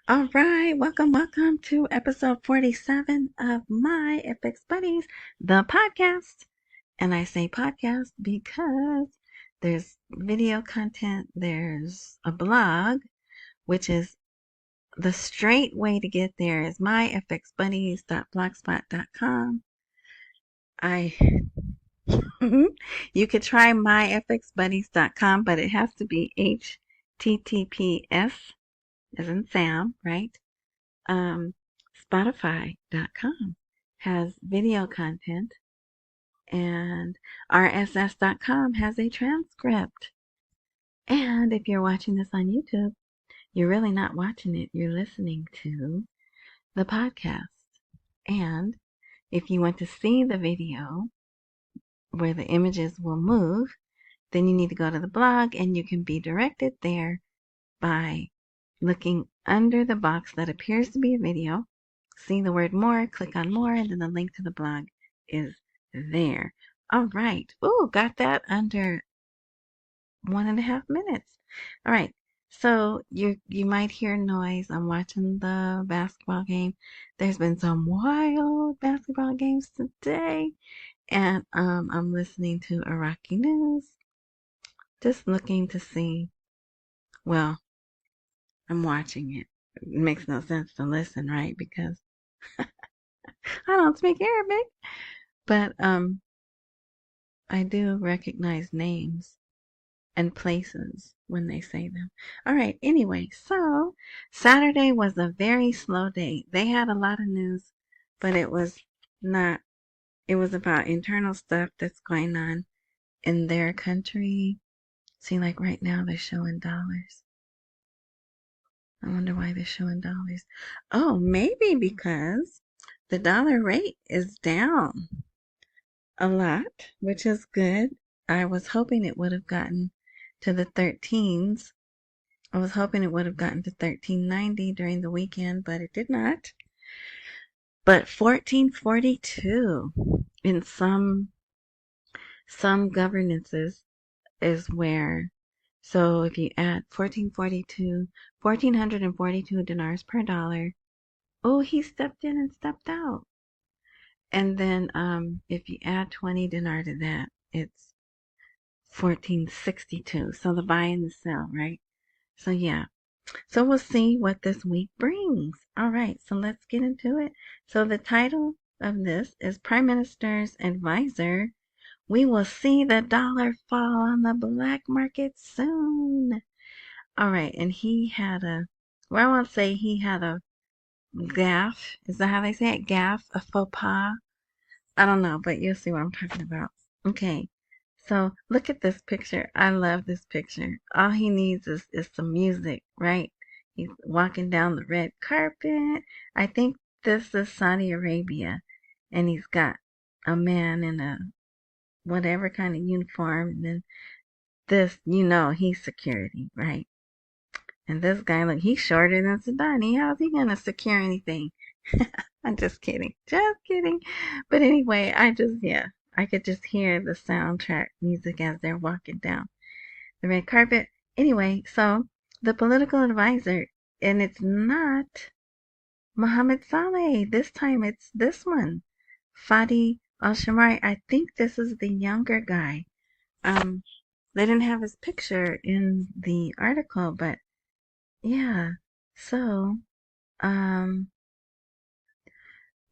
All right, welcome to episode 47 of my FX Buddies, the podcast. And I say podcast because there's video content, there's a blog, which is the straight way to get there is myfxbuddies.blogspot.com. You could try myfxbuddies.com, but it has to be HTTPS as in Sam, right? Spotify.com has video content, and RSS.com has a transcript. And if you're watching this on YouTube, you're really not watching it, you're listening to the podcast. And if you want to see the video where the images will move, then you need to go to the blog, and you can be directed there by looking under the box that appears to be a video. See the word more, click on more, and then the link to the blog is there. All right. Ooh, got that under 1.5 minutes. All right. So you might hear noise. I'm watching the basketball game. There's been some wild basketball games today. And I'm listening to Iraqi news. Just looking to see. Well, I'm watching it. It makes no sense to listen, right? Because I don't speak Arabic. But I do recognize names and places when they say them. All right, anyway, so Saturday was a very slow day. They had a lot of news, but it was not, it was about internal stuff that's going on in their country. See, like right now they're showing dollars. I wonder why they're showing dollars. Oh, maybe because the dollar rate is down a lot, which is good. I was hoping it would have gotten to the 13s. I was hoping it would have gotten to 13.90 during the weekend, but it did not. But 14.42 in some governances is where. So if you add 1,442 dinars per dollar. Oh, he stepped in and stepped out. And then if you add 20 dinar to that, it's 1462. So the buy and the sell, right? So yeah. So we'll see what this week brings. All right, so let's get into it. So the title of this is Prime Minister's Advisor. We will see the dollar fall on the black market soon. All right, and he had a, well, I won't say he had a gaffe. Is that how they say it? Gaffe? A faux pas? I don't know, but you'll see what I'm talking about. Okay, so look at this picture. I love this picture. All he needs is some music, right? He's walking down the red carpet. I think this is Saudi Arabia, and he's got a man in a whatever kind of uniform, and then this, he's security, right? And this guy, look, he's shorter than Sadani. How's he gonna secure anything? I'm just kidding. Just kidding. But anyway, yeah, I could just hear the soundtrack music as they're walking down the red carpet. Anyway, so the political advisor, and it's not Mohammed Saleh. This time it's this one, Fadi Al-Shammari. I think this is the younger guy. They didn't have his picture in the article, but yeah. So, the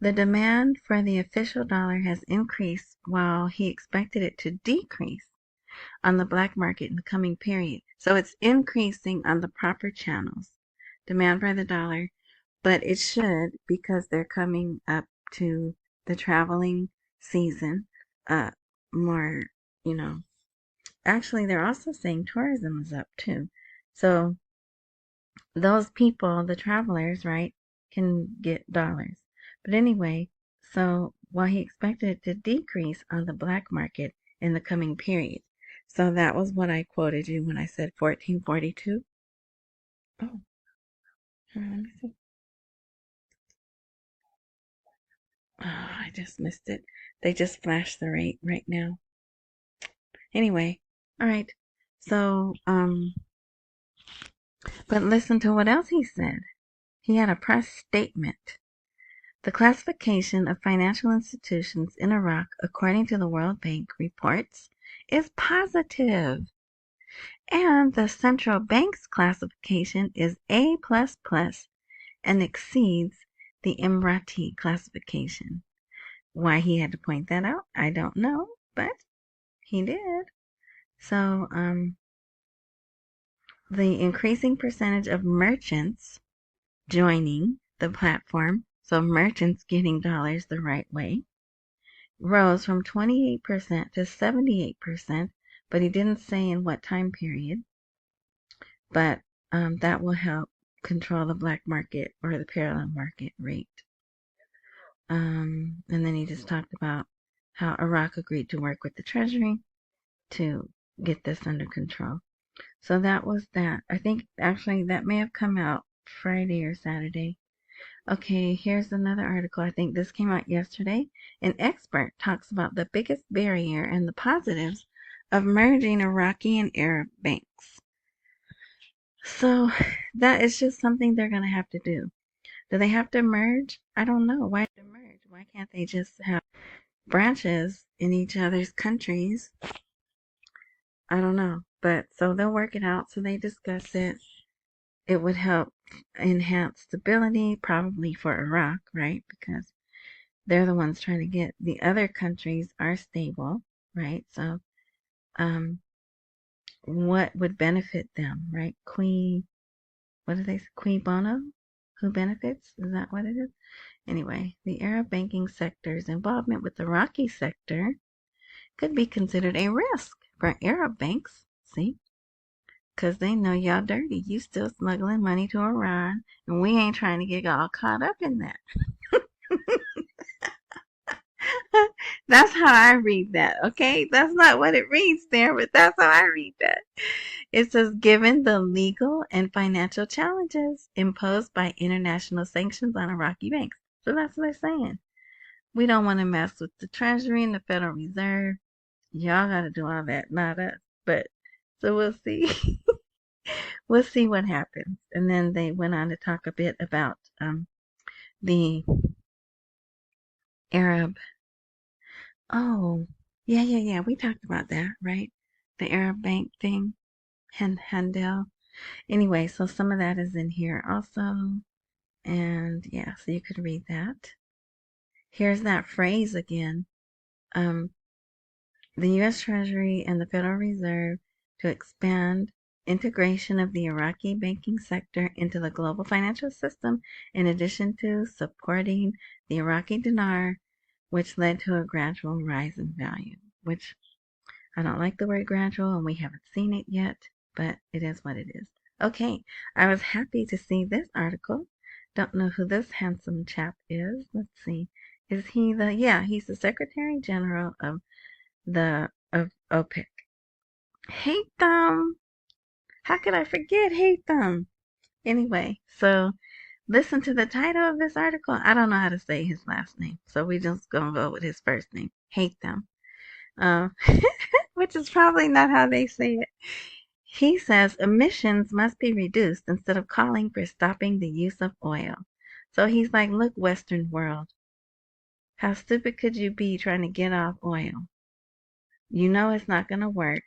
demand for the official dollar has increased while he expected it to decrease on the black market in the coming period. So it's increasing on the proper channels, demand for the dollar, but it should because they're coming up to the traveling season. More, you know, actually, they're also saying tourism is up too. So those people, the travelers, right, can get dollars. But anyway, so while he expected it to decrease on the black market in the coming period. So that was what I quoted you when I said 1442. Oh, let me see. Oh, I just missed it. They just flashed the rate right now. Anyway, all right. So, but listen to what else he said. he had a press statement. The classification of financial institutions in Iraq, according to the World Bank reports, is positive. And the central bank's classification is A++ and exceeds the Emirati classification. Why he had to point that out, I don't know, but he did. So, the increasing percentage of merchants joining the platform, so merchants getting dollars the right way, rose from 28% to 78%, but he didn't say in what time period. But that will help control the black market or the parallel market rate. And then he just talked about how Iraq agreed to work with the Treasury to get this under control. So that was that. I think actually that may have come out Friday or Saturday. Okay, here's another article. I think this came out yesterday. An expert talks about the biggest barrier and the positives of merging Iraqi and Arab banks. So that is just something they're going to have to do. Do they have to merge? I don't know. Why to merge? Why can't they just have branches in each other's countries? I don't know. But so they'll work it out. So they discuss it. It would help enhance stability, probably for Iraq, right? Because they're the ones trying to get the other countries are stable, right? So, what would benefit them, right? What do they say? Qui bono? Who benefits? Is that what it is? Anyway, the Arab banking sector's involvement with the Iraqi sector could be considered a risk for Arab banks. See? Because they know y'all dirty. You still smuggling money to Iran, and we ain't trying to get all caught up in that. That's how I read that, okay? That's not what it reads there, but that's how I read that. It says, given the legal and financial challenges imposed by international sanctions on Iraqi banks. So that's what they're saying. We don't want to mess with the Treasury and the Federal Reserve. Y'all got to do all that, not us. But, so we'll see. We'll see what happens. And then they went on to talk a bit about the Arab. Oh, yeah. We talked about that, right? The Arab bank thing, Handel. Anyway, so some of that is in here also. And yeah, so you could read that. Here's that phrase again. The U.S. Treasury and the Federal Reserve to expand integration of the Iraqi banking sector into the global financial system, in addition to supporting the Iraqi dinar, which led to a gradual rise in value, which I don't like the word gradual, and we haven't seen it yet, but it is what it is. Okay, I was happy to see this article. Don't know who this handsome chap is. Let's see. Is he he's the Secretary General of OPEC. Hate them. How could I forget hate them? Anyway, so listen to the title of this article. I don't know how to say his last name, so we just gonna go with his first name. Hate them. Which is probably not how they say it. He says emissions must be reduced instead of calling for stopping the use of oil. So he's like, look, Western world, how stupid could you be trying to get off oil? You know it's not going to work.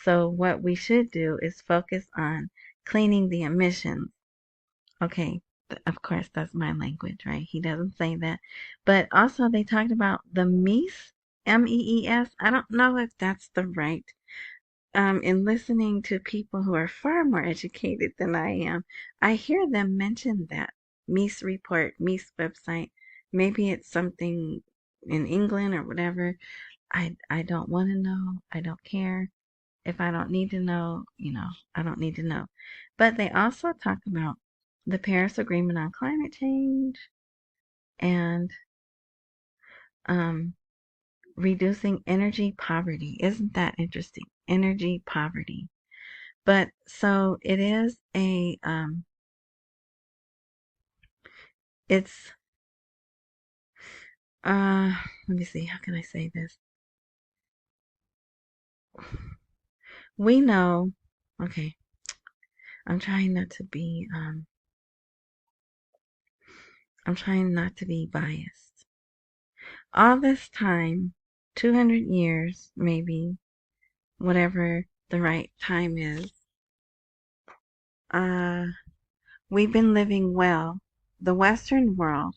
So what we should do is focus on cleaning the emissions. Okay, of course, that's my language, right? He doesn't say that. But also they talked about the MEES, MEES. I don't know if that's the right. In listening to people who are far more educated than I am, I hear them mention that MEES report, MEES website. Maybe it's something in England or whatever. I don't want to know. I don't care. If I don't need to know, I don't need to know. But they also talk about the Paris Agreement on climate change and reducing energy poverty. Isn't that interesting? Energy poverty. But so it is it's let me see, how can I say this? We know, okay, I'm trying not to be I'm trying not to be biased. All this time, 200 years, maybe, whatever the right time is, we've been living well. The Western world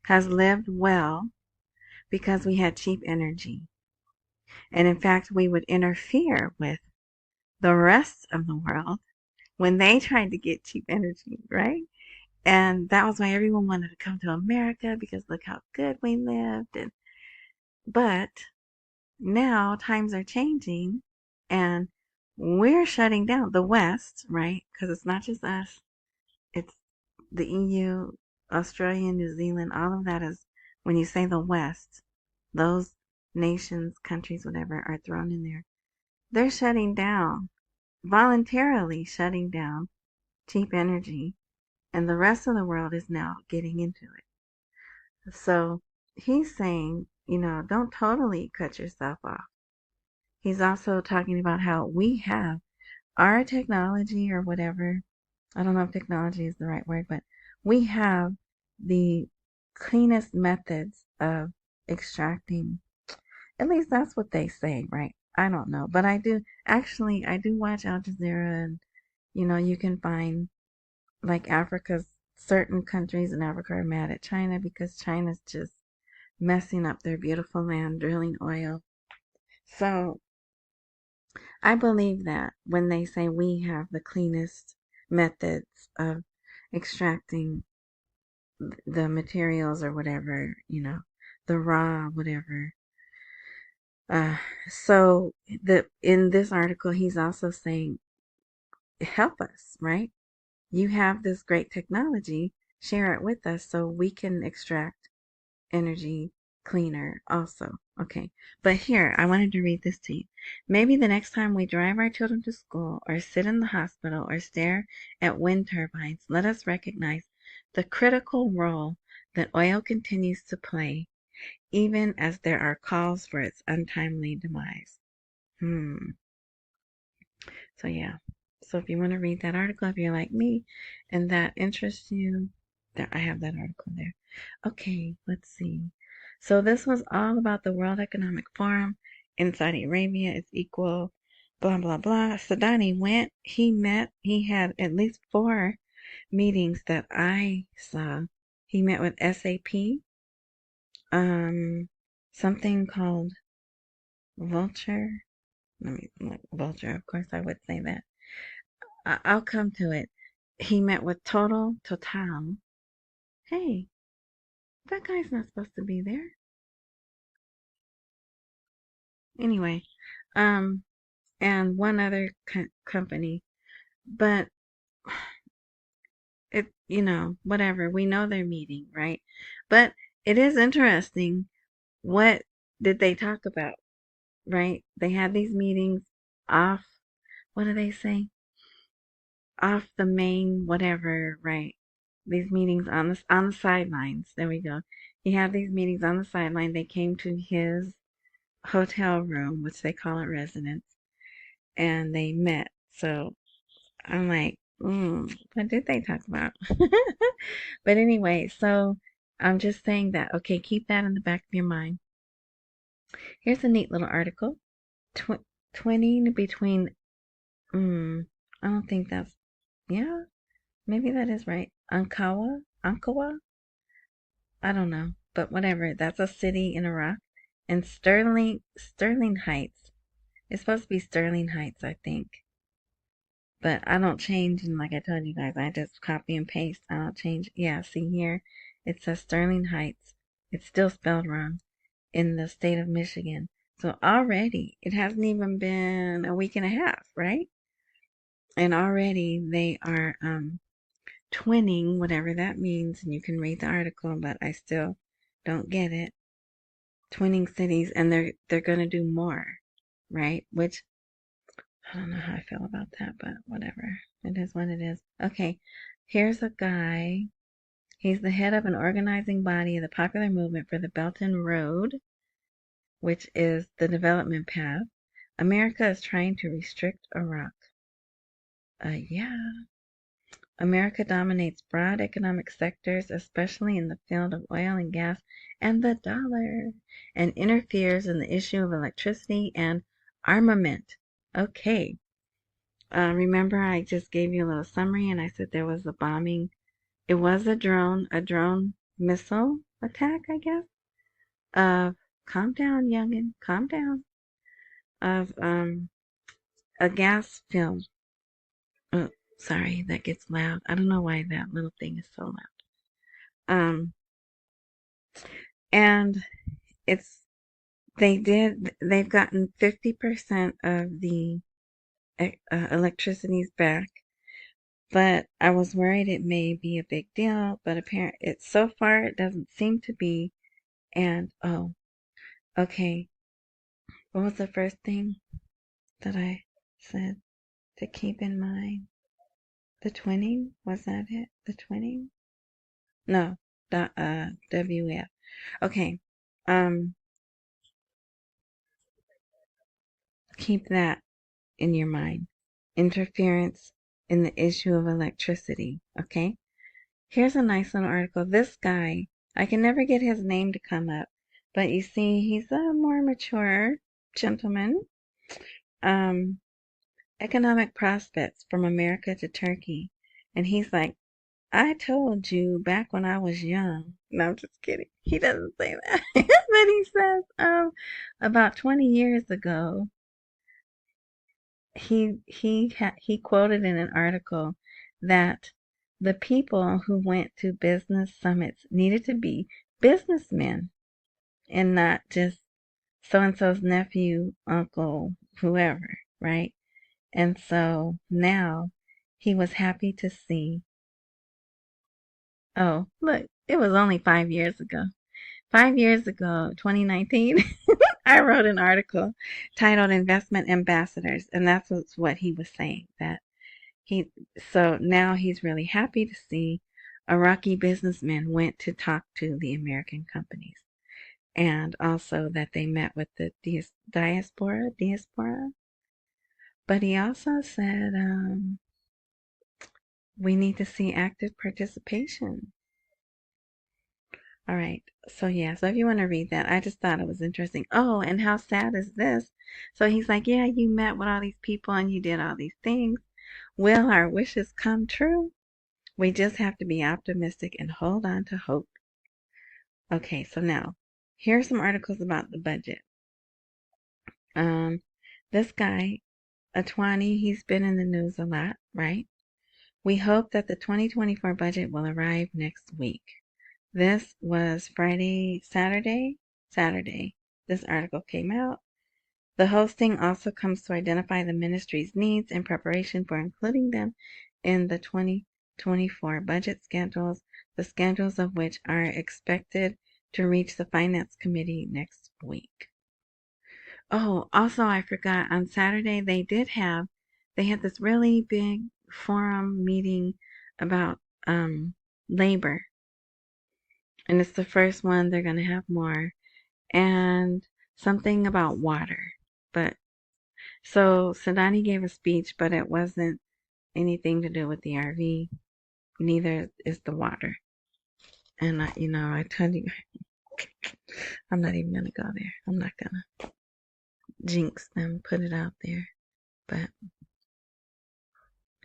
has lived well because we had cheap energy. And in fact, we would interfere with the rest of the world when they tried to get cheap energy, right? And that was why everyone wanted to come to America because look how good we lived. But now times are changing and we're shutting down the West, right? Because it's not just us, it's the EU, Australia, New Zealand, all of that is, when you say the West, those nations, countries, whatever, are thrown in there. They're shutting down, voluntarily shutting down cheap energy, and the rest of the world is now getting into it. So he's saying, don't totally cut yourself off. He's also talking about how we have our technology or whatever. I don't know if technology is the right word, but we have the cleanest methods of extracting. At least that's what they say, right? I don't know. But I do watch Al Jazeera, and you can find like certain countries in Africa are mad at China because China's just messing up their beautiful land, drilling oil. So I believe that when they say we have the cleanest methods of extracting the materials or whatever, the raw whatever. So in this article, he's also saying, help us, right? You have this great technology, share it with us so we can extract energy cleaner also. Okay, but here, I wanted to read this to you. Maybe the next time we drive our children to school or sit in the hospital or stare at wind turbines, let us recognize the critical role that oil continues to play, even as there are calls for its untimely demise. So yeah. So if you want to read that article, if you're like me and that interests you, there I have that article there. Okay, let's see. So this was all about the World Economic Forum in Saudi Arabia. It's equal, blah blah blah. Sadani went. He met. He had at least 4 meetings that I saw. He met with SAP, something called Vulture. Vulture. Of course, I would say that. I'll come to it. He met with Total. Hey, that guy's not supposed to be there. Anyway, and one other company, but whatever. We know they're meeting, right? But it is interesting. What did they talk about, right? They had these meetings off, what do they say? Off the main whatever, right? These meetings on the sidelines. There we go. He had these meetings on the sideline. They came to his hotel room, which they call a residence, and they met. So I'm like, what did they talk about? But anyway, so I'm just saying that. Okay, keep that in the back of your mind. Here's a neat little article. Twinning between, I don't think that's, yeah, maybe that is right. Ankawa? I don't know, but whatever. That's a city in Iraq. And Sterling Heights. It's supposed to be Sterling Heights, I think. But I don't change, and like I told you guys, I just copy and paste. I don't change. Yeah, see here, it says Sterling Heights. It's still spelled wrong in the state of Michigan. So already, it hasn't even been a week and a half, right? And already they are twinning, whatever that means, and you can read the article, but I still don't get it. Twinning cities, and they're gonna do more, right? Which I don't know how I feel about that, but whatever. It is what it is. Okay, here's a guy. He's the head of an organizing body of the popular movement for the Belt and Road, which is the development path. America is trying to restrict Iraq. Yeah. America dominates broad economic sectors, especially in the field of oil and gas and the dollar, and interferes in the issue of electricity and armament. Okay. Remember I just gave you a little summary and I said there was a bombing. It was a drone missile attack, I guess, of, calm down, youngin, calm down, of a gas film. Oh, sorry, that gets loud. I don't know why that little thing is so loud. Um, and it's they've gotten 50% of the electricity's back, but I was worried it may be a big deal, but apparently so far it doesn't seem to be. And oh, okay, what was the first thing that I said to keep in mind? The twinning? Was that it? The twinning? No, the WF. Okay. Keep that in your mind. Interference in the issue of electricity. Okay. Here's a nice little article. This guy, I can never get his name to come up, but you see, he's a more mature gentleman. Economic prospects from America to Turkey. And he's like, I told you back when I was young. No, I'm just kidding. He doesn't say that. But he says, about 20 years ago, he quoted in an article that the people who went to business summits needed to be businessmen and not just so and so's nephew, uncle, whoever, right? And so now he was happy to see. Oh, look, it was only 5 years ago. 5 years ago, 2019, I wrote an article titled Investment Ambassadors, and that's what he was saying. So now he's really happy to see Iraqi businessmen went to talk to the American companies, and also that they met with the diaspora. But he also said we need to see active participation. All right. So yeah, so if you want to read that, I just thought it was interesting. Oh, and how sad is this? So he's like, yeah, you met with all these people and you did all these things. Will our wishes come true? We just have to be optimistic and hold on to hope. Okay, so now here are some articles about the budget. This guy, Atwani, he's been in the news a lot, right? We hope that the 2024 budget will arrive next week. This was Saturday. This article came out. The hosting also comes to identify the ministry's needs in preparation for including them in the 2024 budget schedules, the schedules of which are expected to reach the Finance Committee next week. Oh, also I forgot, on Saturday they had this really big forum meeting about labor. And it's the first one, they're going to have more. And something about water. But so Sadani gave a speech, but it wasn't anything to do with the RV. Neither is the water. And I told you, I'm not even gonna go there. I'm not gonna jinx them, put it out there. But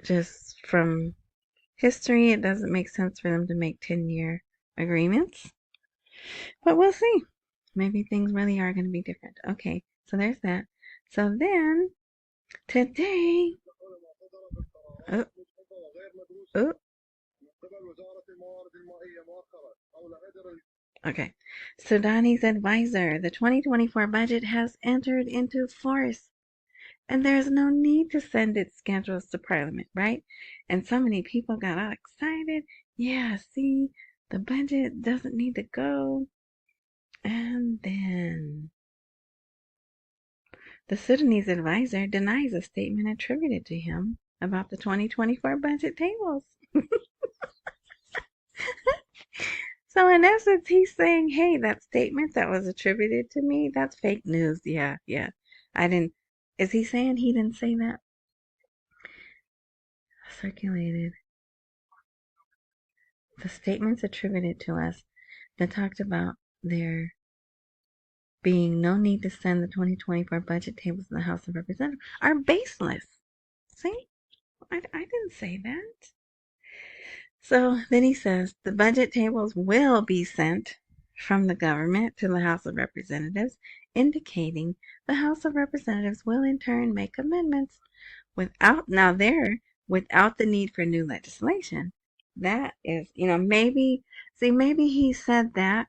just from history, it doesn't make sense for them to make 10-year agreements. But we'll see. Maybe things really are going to be different. Okay, so there's that. So then, today, oh, oh, okay. Sudani's advisor, the 2024 budget has entered into force, and there's no need to send its schedules to Parliament, right? And so many people got all excited. Yeah, see, the budget doesn't need to go. And then the Sudanese advisor denies a statement attributed to him about the 2024 budget tables. So in essence, he's saying, hey, that statement that was attributed to me, that's fake news. Yeah. I didn't. Is he saying he didn't say that? Circulated. the statements attributed to us that talked about there being no need to send the 2024 budget tables to the House of Representatives are baseless. See? I didn't say that. So then he says the budget tables will be sent from the government to the House of Representatives, indicating the House of Representatives will in turn make amendments without the need for new legislation. That is, maybe he said that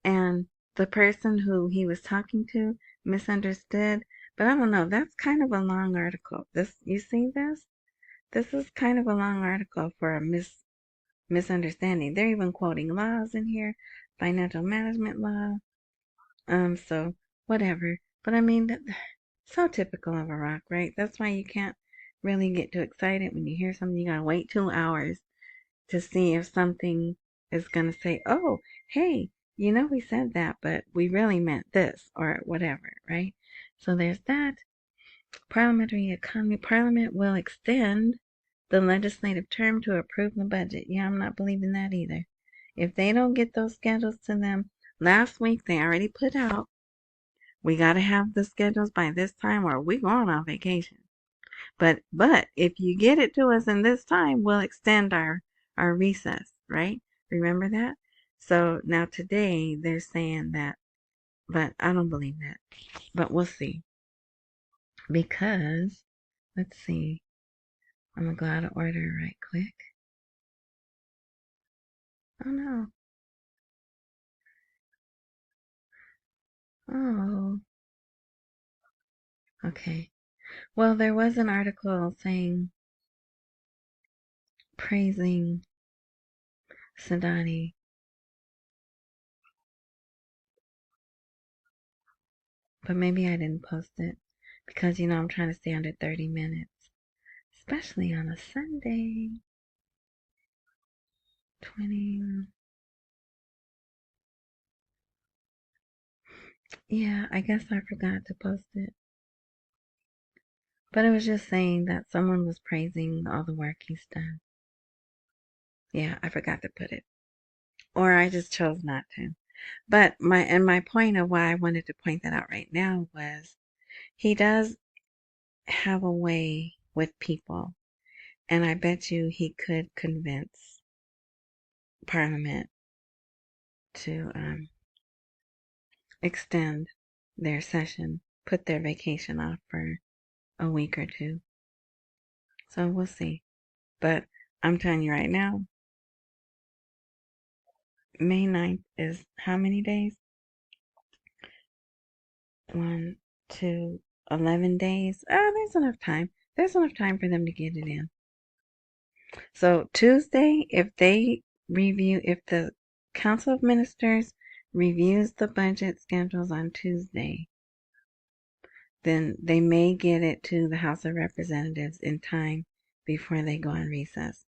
and the person who he was talking to misunderstood, but I don't know. That's kind of a long article. You see this? This is kind of a long article for a misunderstanding. They're even quoting laws in here, financial management law. So whatever. But I mean, so typical of Iraq, right? That's why you can't really get too excited when you hear something. You gotta wait 2 hours to see if something is gonna say, "Oh, hey, we said that, but we really meant this," or whatever, right? So there's that. Parliamentary economy. Parliament will extend the legislative term to approve the budget. Yeah, I'm not believing that either. If they don't get those schedules to them, last week they already put out, we got to have the schedules by this time or we going on vacation. But if you get it to us in this time, we'll extend our recess, right? Remember that? So now today they're saying that, but I don't believe that. But we'll see. Because, let's see. I'm going to go out of order right quick. Oh no. Oh. Okay. Well, there was an article saying, praising Sadani. But maybe I didn't post it. Because, I'm trying to stay under 30 minutes. Especially on a Sunday. 20. Yeah, I guess I forgot to post it. But it was just saying that someone was praising all the work he's done. Yeah, I forgot to put it. Or I just chose not to. But my point of why I wanted to point that out right now was he does have a way with people. And I bet you he could convince Parliament to extend their session, put their vacation off for a week or two. So we'll see. But I'm telling you right now, May 9th is how many days? 1, 2, 11 days. There's enough time. There's enough time for them to get it in. So Tuesday, if the Council of Ministers reviews the budget schedules on Tuesday, then they may get it to the House of Representatives in time before they go on recess.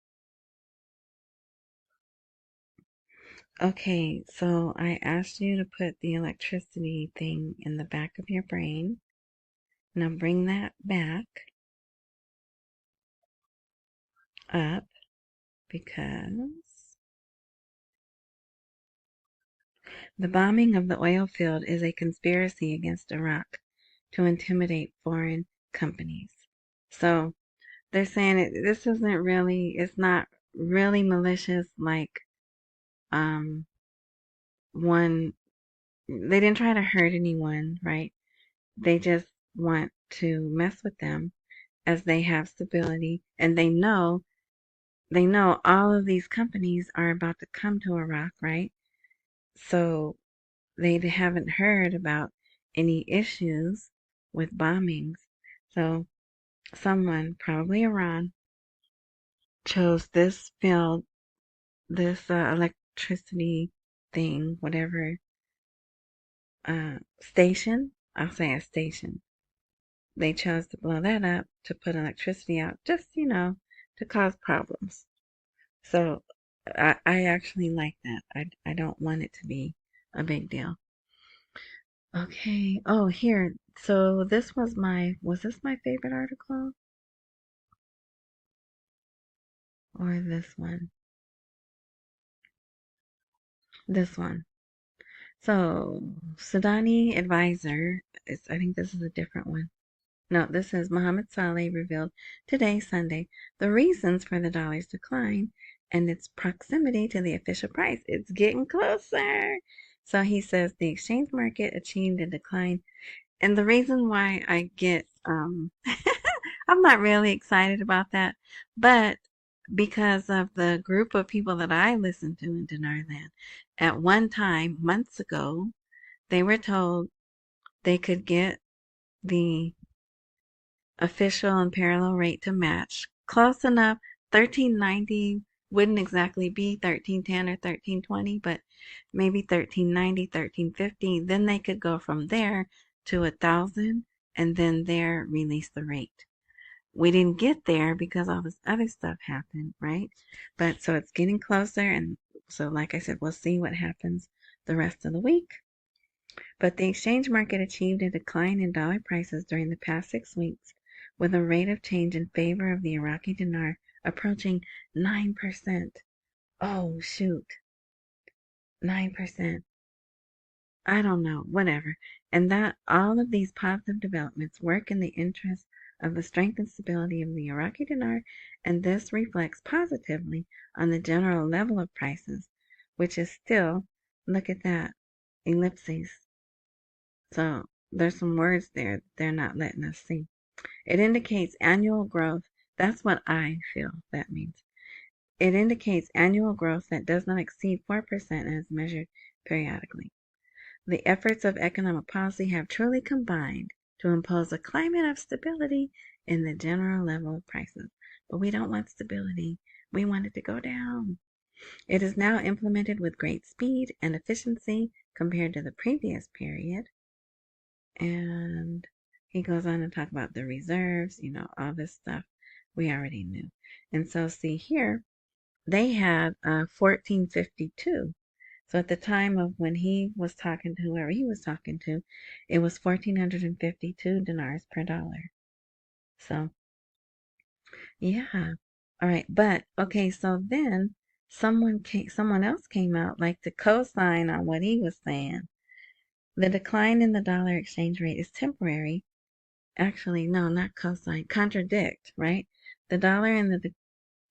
Okay, so I asked you to put the electricity thing in the back of your brain. Now bring that back up because the bombing of the oil field is a conspiracy against Iraq to intimidate foreign companies. So they're saying it's not really malicious like one, they didn't try to hurt anyone, right? They just want to mess with them as they have stability and they know all of these companies are about to come to Iraq, right? So they haven't heard about any issues with bombings. So someone, probably Iran, chose this field, this electricity thing, whatever, station. I'll say a station. They chose to blow that up to put electricity out, just, to cause problems. So I actually like that. I don't want it to be a big deal. Okay. Oh, here. So was this my favorite article? Or this one? This one. So, Sudani advisor, I think this is a different one. No, this is Mohammed Saleh revealed today, Sunday, the reasons for the dollar's decline and its proximity to the official price. It's getting closer. So he says the exchange market achieved a decline. And the reason why I get, I'm not really excited about that, but because of the group of people that I listen to in Dinarland, at one time, months ago, they were told they could get the official and parallel rate to match. Close enough. 1390 wouldn't exactly be 1310 or 1320, but maybe 1390, 1350. Then they could go from there to 1,000 and then there release the rate. We didn't get there because all this other stuff happened, right? But so it's getting closer, and so like I said, we'll see what happens the rest of the week. But the exchange market achieved a decline in dollar prices during the past 6 weeks, with a rate of change in favor of the Iraqi dinar approaching 9%. Oh, shoot. 9%. I don't know, whatever. And that all of these positive developments work in the interest of the strength and stability of the Iraqi dinar, and this reflects positively on the general level of prices, which is still, look at that, ellipses. So there's some words there they're not letting us see. It indicates annual growth. That's what I feel that means. It indicates annual growth that does not exceed 4% as measured periodically. The efforts of economic policy have truly combined to impose a climate of stability in the general level of prices. But we don't want stability. We want it to go down. It is now implemented with great speed and efficiency compared to the previous period. And he goes on to talk about the reserves, all this stuff we already knew. And so see here, they had 1452. So at the time of when he was talking to whoever he was talking to, it was 1452 dinars per dollar. So yeah. All right. But okay, so then someone else came out like to co-sign on what he was saying. The decline in the dollar exchange rate is temporary. Actually, no, not co-sign, contradict, right? The dollar and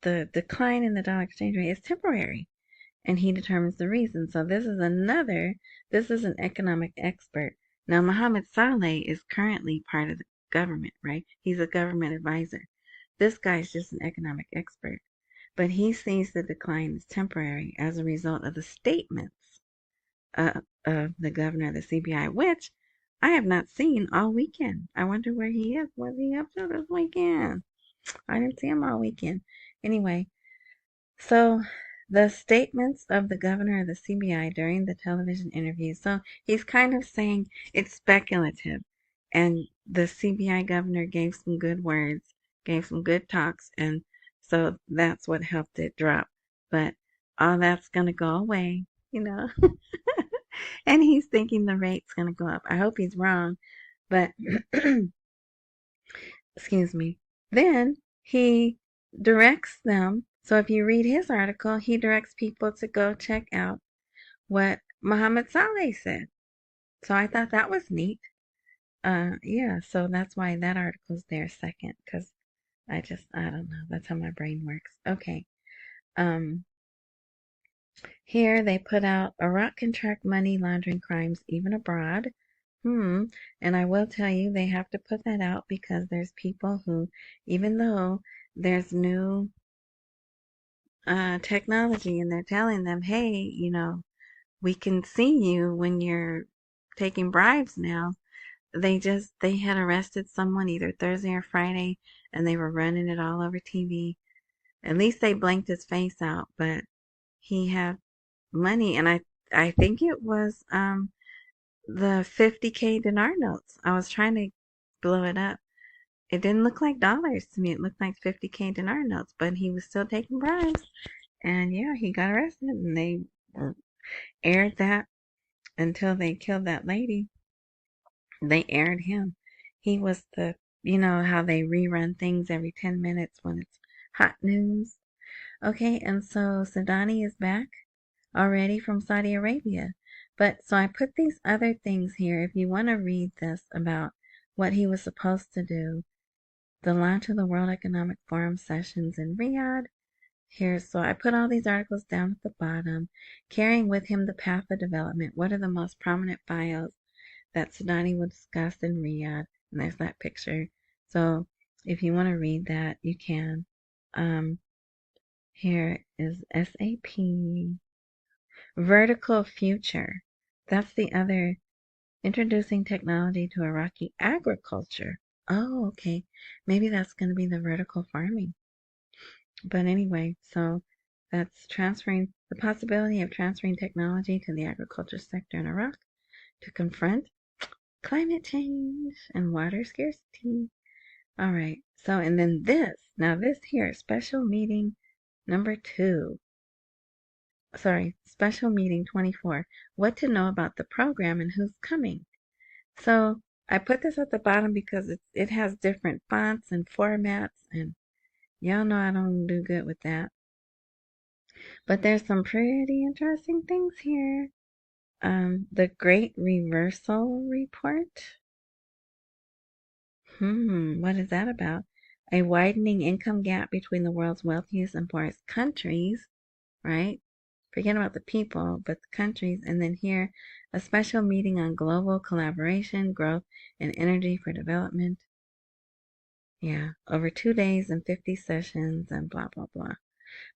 the decline in the dollar exchange rate is temporary, and he determines the reason. So this is an economic expert. Now, Mohammed Saleh is currently part of the government, right? He's a government advisor. This guy's just an economic expert, but he sees the decline as temporary as a result of the statements of the governor of the CBI, which I have not seen all weekend. I wonder where he is. What's he up to this weekend? I didn't see him all weekend. Anyway, so the statements of the governor of the CBI during the television interview. So he's kind of saying it's speculative. And the CBI governor gave some good words, gave some good talks, and so that's what helped it drop. But all that's going to go away, you know. And he's thinking the rate's going to go up. I hope he's wrong, but excuse me. Then he directs them. So if you read his article, he directs people to go check out what Mohammed Saleh said. So I thought that was neat. Yeah, so that's why that article's there second, because I don't know. That's how my brain works. Okay. Um, Here they put out Iraq can track money laundering crimes even abroad. And I will tell you, they have to put that out because there's people who, even though there's new technology and they're telling them, hey, we can see you when you're taking bribes now. They had arrested someone either Thursday or Friday and they were running it all over TV. At least they blanked his face out, but he had money, and I think it was the 50K dinar notes. I was trying to blow it up. It didn't look like dollars to me. It looked like 50K dinar notes, but he was still taking bribes. And yeah, he got arrested, and they aired that until they killed that lady. They aired him. He was how they rerun things every 10 minutes when it's hot news. Okay, and so Sudani is back. already from Saudi Arabia. But so I put these other things here. If you want to read this about what he was supposed to do, the launch of the World Economic Forum sessions in Riyadh. Here, so I put all these articles down at the bottom. Carrying with him the path of development. What are the most prominent files that Sudani will discuss in Riyadh? And there's that picture. So if you want to read that, you can. Here is SAP. Vertical future. That's the other. Introducing technology to Iraqi agriculture. Oh, okay. Maybe that's going to be the vertical farming. But anyway, so that's transferring the possibility of transferring technology to the agriculture sector in Iraq to confront climate change and water scarcity. All right. So, and then this here, special meeting number 2. Sorry, special meeting 24. What to know about the program and who's coming. So I put this at the bottom because it has different fonts and formats, and y'all know I don't do good with that. But there's some pretty interesting things here. The Great Reversal Report. What is that about? A widening income gap between the world's wealthiest and poorest countries, right? Forget about the people, but the countries. And then here, a special meeting on global collaboration, growth, and energy for development. Yeah, over 2 days and 50 sessions and blah, blah, blah.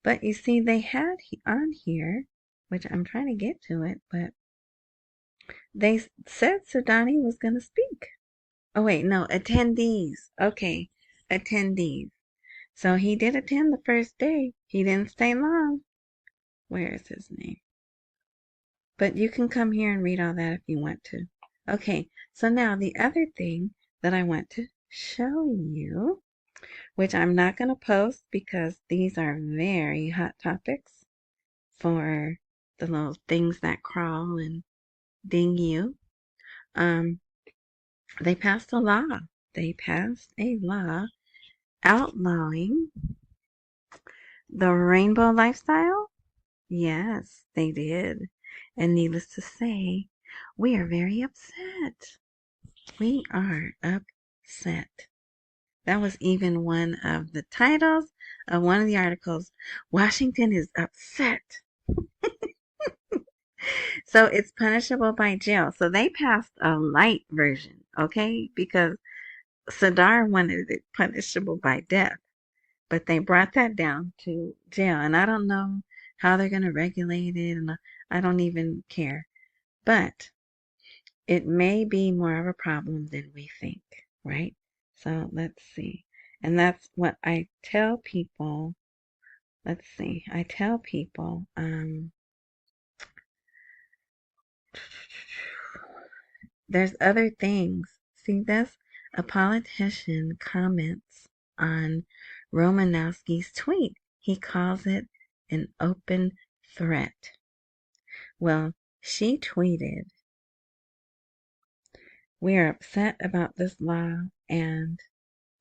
But you see, they had on here, which I'm trying to get to it, but they said Sudani was going to speak. Oh, wait, no, attendees. Okay, attendees. So he did attend the first day. He didn't stay long. Where is his name? But you can come here and read all that if you want to. Okay, so now the other thing that I want to show you, which I'm not going to post because these are very hot topics for the little things that crawl and ding you. They passed a law. They passed a law outlawing the rainbow lifestyle. Yes, they did. And needless to say, we are very upset. We are upset. That was even one of the titles of one of the articles. Washington is upset. So it's punishable by jail. So they passed a light version, okay? Because Sadr wanted it punishable by death. But they brought that down to jail. And I don't know how they're going to regulate it. And I don't even care. But it may be more of a problem than we think, right? So let's see. And that's what I tell people. Let's see. I tell people, there's other things. See this? A politician comments on Romanowski's tweet. He calls it an open threat. Well, she tweeted, "We are upset about this law and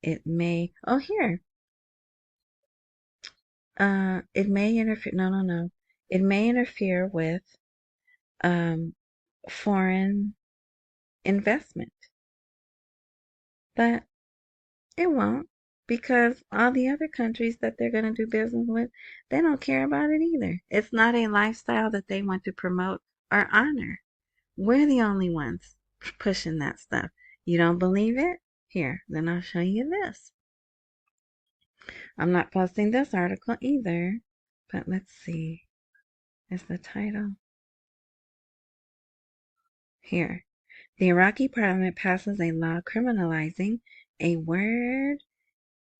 it may," oh, here. It may interfere, no. It may interfere with foreign investment. But it won't, because all the other countries that they're going to do business with, they don't care about it either. It's not a lifestyle that they want to promote or honor. We're the only ones pushing that stuff. You don't believe it? Here, then I'll show you this. I'm not posting this article either, but let's see. Is the title? Here. The Iraqi Parliament passes a law criminalizing a word.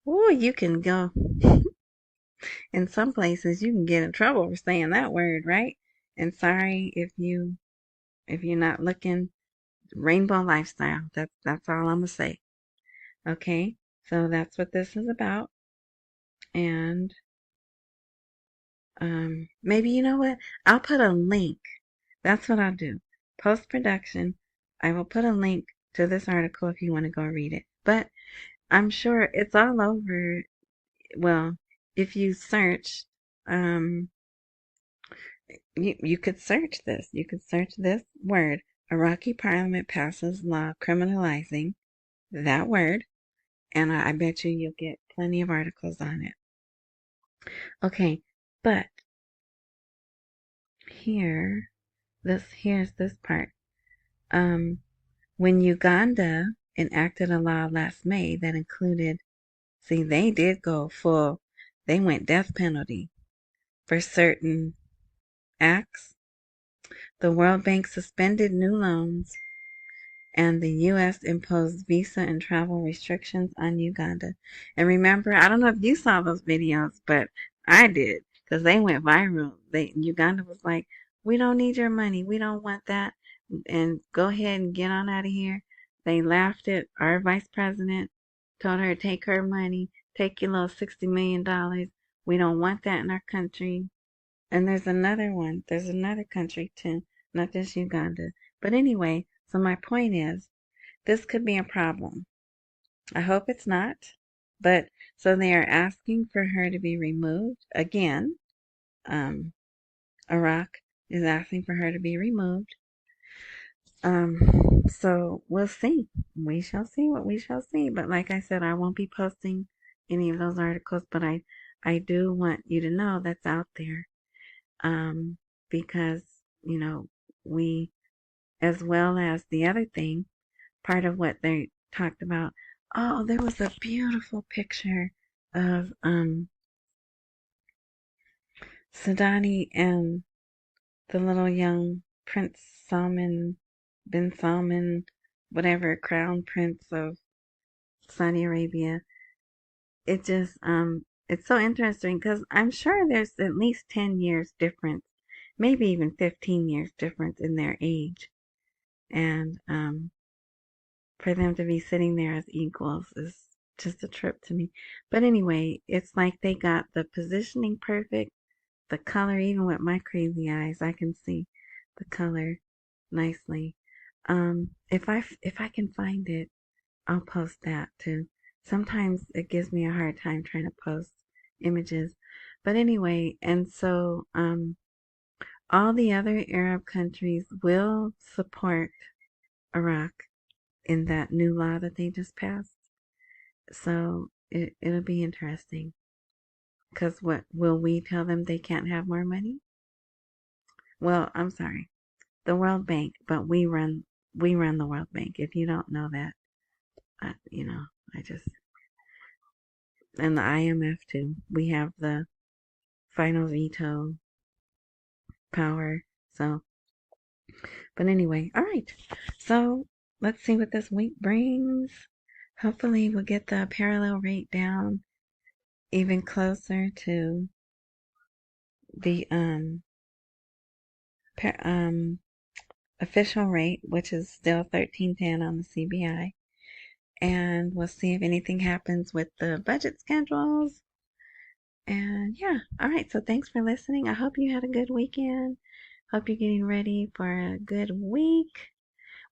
Oh, you can go. In some places, you can get in trouble for saying that word, right? And sorry if you're not looking. Rainbow lifestyle. That's all I'm gonna say. Okay, so that's what this is about. And maybe you know what? I'll put a link. That's what I'll do. Post-production, I will put a link to this article if you want to go read it. But I'm sure it's all over. Well, if you search You could search this. You could search this word. Iraqi Parliament passes law criminalizing that word, and I bet you'll get plenty of articles on it. Okay, but here's this part. When Uganda enacted a law last May that included, see, they did go full, they went death penalty for certain acts. The World Bank suspended new loans, and the U.S. imposed visa and travel restrictions on Uganda. And remember, I don't know if you saw those videos, but I did, because they went viral. Uganda was like, we don't need your money. We don't want that. And go ahead and get on out of here. They laughed at our vice president, told her to take her money, take your little $60 million. We don't want that in our country. And there's another one. There's another country too, not just Uganda. But anyway, so my point is, this could be a problem. I hope it's not. But so they are asking for her to be removed again. Iraq is asking for her to be removed. So we'll see. We shall see what we shall see. But like I said, I won't be posting any of those articles, but I do want you to know that's out there. Because, we, as well as the other thing, part of what they talked about, oh, there was a beautiful picture of Sudani and the little young Prince bin Salman, whatever, crown prince of Saudi Arabia. It just, it's so interesting because I'm sure there's at least 10 years difference, maybe even 15 years difference in their age. And for them to be sitting there as equals is just a trip to me. But anyway, it's like they got the positioning perfect, the color, even with my crazy eyes, I can see the color nicely. If I can find it, I'll post that too. Sometimes it gives me a hard time trying to post images. But anyway, and so all the other Arab countries will support Iraq in that new law that they just passed. So it'll be interesting. Because what, will we tell them they can't have more money? Well, I'm sorry, the World Bank, but we run the World Bank. If you don't know that, I just, and the IMF too. We have the final veto power. So, but anyway, all right. So let's see what this week brings. Hopefully, we'll get the parallel rate down even closer to the official rate, which is still 13.10 on the CBI. And we'll see if anything happens with the budget schedules. And yeah, all right. So thanks for listening. I hope you had a good weekend. Hope you're getting ready for a good week.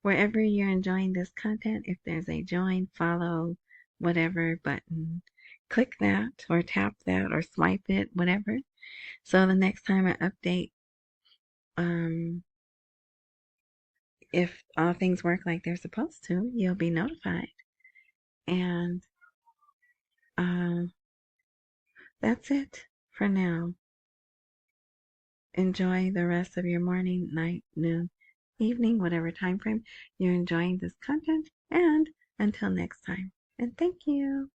Wherever you're enjoying this content, if there's a join, follow, whatever button, click that or tap that or swipe it, whatever. So the next time I update, if all things work like they're supposed to, you'll be notified. And that's it for now. Enjoy the rest of your morning, night, noon, evening, whatever time frame you're enjoying this content. And until next time. And thank you.